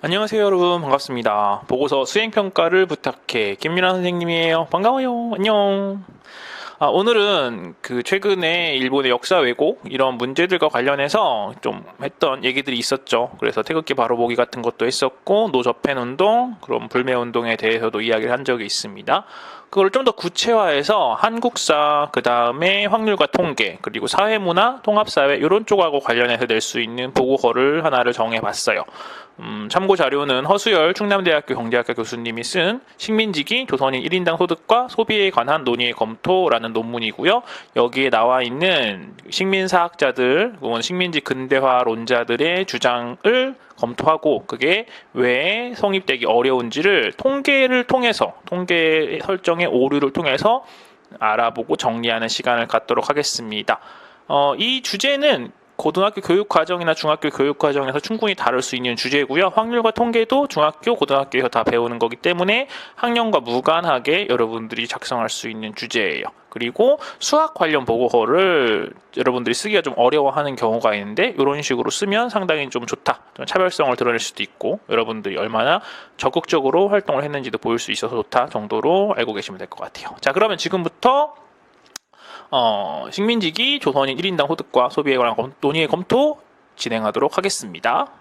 안녕하세요 여러분, 반갑습니다. 보고서 수행평가를 부탁해 김민환 선생님이에요. 반가워요. 안녕. 오늘은 최근에 일본의 역사 왜곡 이런 문제들과 관련해서 좀 했던 얘기들이 있었죠. 그래서 태극기 바로 보기 같은 것도 했었고, 노저펜 운동, 그럼 불매 운동에 대해서도 이야기를 한 적이 있습니다. 그걸 좀 더 구체화해서 한국사, 그 다음에 확률과 통계, 그리고 사회문화, 통합사회 이런 쪽하고 관련해서 낼 수 있는 보고서를 하나를 정해봤어요. 참고 자료는 허수열 충남대학교 경제학과 교수님이 쓴 식민지기 조선인 1인당 소득과 소비에 관한 논의의 검토라는 논문이고요. 여기에 나와 있는 식민사학자들 혹은 식민지 근대화론자들의 주장을 검토하고 그게 왜 성립되기 어려운지를 통계를 통해서, 통계 설정의 오류를 통해서 알아보고 정리하는 시간을 갖도록 하겠습니다. 이 주제는 고등학교 교육과정이나 중학교 교육과정에서 충분히 다룰 수 있는 주제고요. 확률과 통계도 중학교, 고등학교에서 다 배우는 거기 때문에 학년과 무관하게 여러분들이 작성할 수 있는 주제예요. 그리고 수학 관련 보고서를 여러분들이 쓰기가 좀 어려워하는 경우가 있는데 이런 식으로 쓰면 상당히 좀 좋다. 좀 차별성을 드러낼 수도 있고 여러분들이 얼마나 적극적으로 활동을 했는지도 보일 수 있어서 좋다 정도로 알고 계시면 될 것 같아요. 자, 그러면 지금부터 식민지기 조선인 1인당 소득과 소비에 관한 논의의 검토 진행하도록 하겠습니다.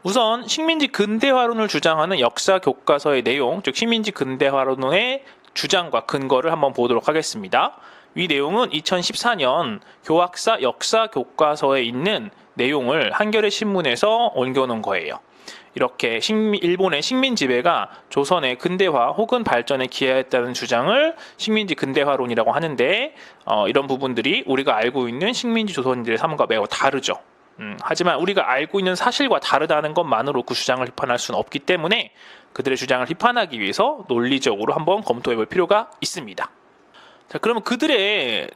우선 식민지 근대화론을 주장하는 역사 교과서의 내용, 즉 식민지 근대화론의 주장과 근거를 한번 보도록 하겠습니다. 이 내용은 2014년 교학사 역사 교과서에 있는 내용을 한겨레 신문에서 옮겨놓은 거예요. 이렇게 일본의 식민 지배가 조선의 근대화 혹은 발전에 기여했다는 주장을 식민지 근대화론이라고 하는데, 이런 부분들이 우리가 알고 있는 식민지 조선인들의 삶과 매우 다르죠. 하지만 우리가 알고 있는 사실과 다르다는 것만으로 그 주장을 비판할 수는 없기 때문에 그들의 주장을 비판하기 위해서 논리적으로 한번 검토해 볼 필요가 있습니다. 자, 그러면 그들의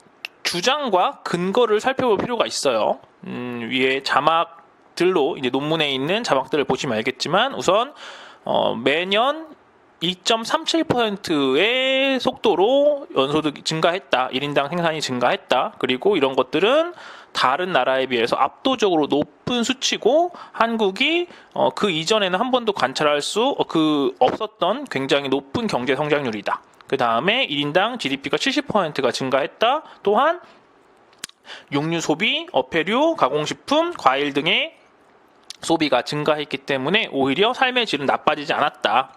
주장과 근거를 살펴볼 필요가 있어요. 위에 자막들로 이제 논문에 있는 자막들을 보시면 알겠지만, 우선 매년 2.37%의 속도로 연소득이 증가했다. 1인당 생산이 증가했다. 그리고 이런 것들은 다른 나라에 비해서 압도적으로 높은 수치고, 한국이 그 이전에는 한 번도 관찰할 수 없었던 굉장히 높은 경제 성장률이다. 그 다음에 1인당 GDP가 70%가 증가했다. 또한 육류 소비, 어패류, 가공식품, 과일 등의 소비가 증가했기 때문에 오히려 삶의 질은 나빠지지 않았다.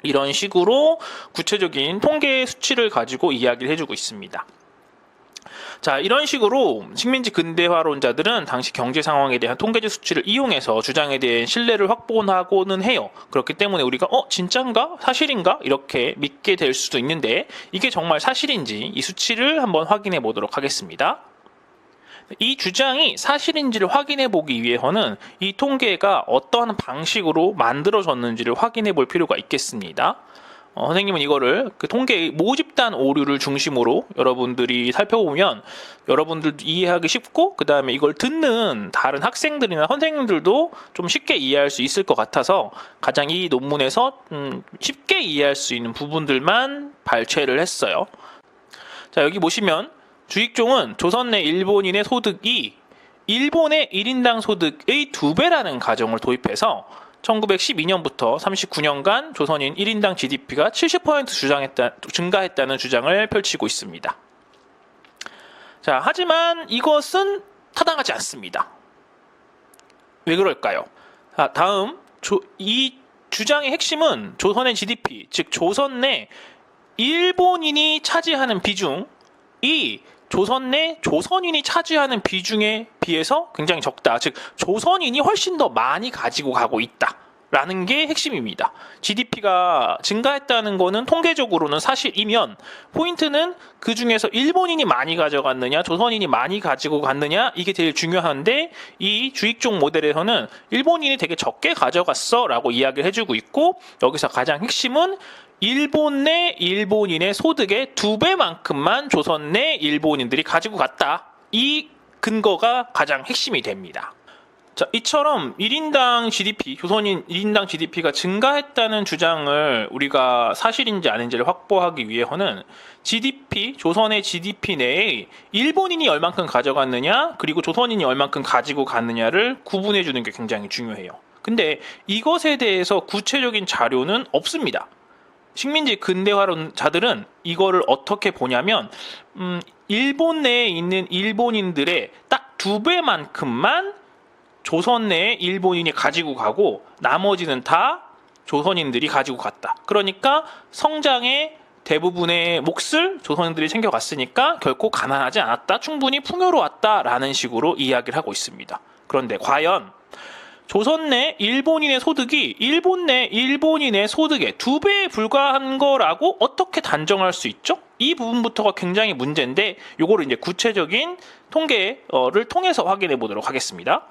이런 식으로 구체적인 통계 수치를 가지고 이야기를 해주고 있습니다. 자, 이런 식으로 식민지 근대화론자들은 당시 경제 상황에 대한 통계적 수치를 이용해서 주장에 대한 신뢰를 확보하고는 해요. 그렇기 때문에 우리가 진짠가? 사실인가? 이렇게 믿게 될 수도 있는데, 이게 정말 사실인지 이 수치를 한번 확인해 보도록 하겠습니다. 이 주장이 사실인지를 확인해 보기 위해서는 이 통계가 어떠한 방식으로 만들어졌는지를 확인해 볼 필요가 있겠습니다. 선생님은 이거를 통계의 모집단 오류를 중심으로 여러분들이 살펴보면 여러분들도 이해하기 쉽고, 그 다음에 이걸 듣는 다른 학생들이나 선생님들도 좀 쉽게 이해할 수 있을 것 같아서 가장 이 논문에서 쉽게 이해할 수 있는 부분들만 발췌를 했어요. 자, 여기 보시면 주익종은 조선 내 일본인의 소득이 일본의 1인당 소득의 2배라는 가정을 도입해서 1912년부터 39년간 조선인 1인당 GDP가 70% 증가했다는 주장을 펼치고 있습니다. 자, 하지만 이것은 타당하지 않습니다. 왜 그럴까요? 자, 다음 이 주장의 핵심은 조선의 GDP, 즉 조선 내 일본인이 차지하는 비중이 조선 내 조선인이 차지하는 비중에 비해서 굉장히 적다. 즉 조선인이 훨씬 더 많이 가지고 가고 있다 라는 게 핵심입니다. GDP가 증가했다는 거는 통계적으로는 사실이면, 포인트는 그 중에서 일본인이 많이 가져갔느냐 조선인이 많이 가지고 갔느냐, 이게 제일 중요한데, 이 주익종 모델에서는 일본인이 되게 적게 가져갔어 라고 이야기를 해주고 있고, 여기서 가장 핵심은 일본 내 일본인의 소득의 2배만큼만 조선 내 일본인들이 가지고 갔다. 이 근거가 가장 핵심이 됩니다. 자, 이처럼 1인당 GDP, 조선인 1인당 GDP가 증가했다는 주장을 우리가 사실인지 아닌지를 확보하기 위해서는 GDP, 조선의 GDP 내에 일본인이 얼만큼 가져갔느냐, 그리고 조선인이 얼만큼 가지고 갔느냐를 구분해 주는 게 굉장히 중요해요. 근데 이것에 대해서 구체적인 자료는 없습니다. 식민지 근대화론자들은 이거를 어떻게 보냐면 일본 내에 있는 일본인들의 딱 2배만큼만 조선 내에 일본인이 가지고 가고 나머지는 다 조선인들이 가지고 갔다. 그러니까 성장의 대부분의 몫을 조선인들이 챙겨갔으니까 결코 가난하지 않았다. 충분히 풍요로웠다라는 식으로 이야기를 하고 있습니다. 그런데 과연 조선 내 일본인의 소득이 일본 내 일본인의 소득의 2배에 불과한 거라고 어떻게 단정할 수 있죠? 이 부분부터가 굉장히 문제인데 요거를 이제 구체적인 통계를 통해서 확인해 보도록 하겠습니다.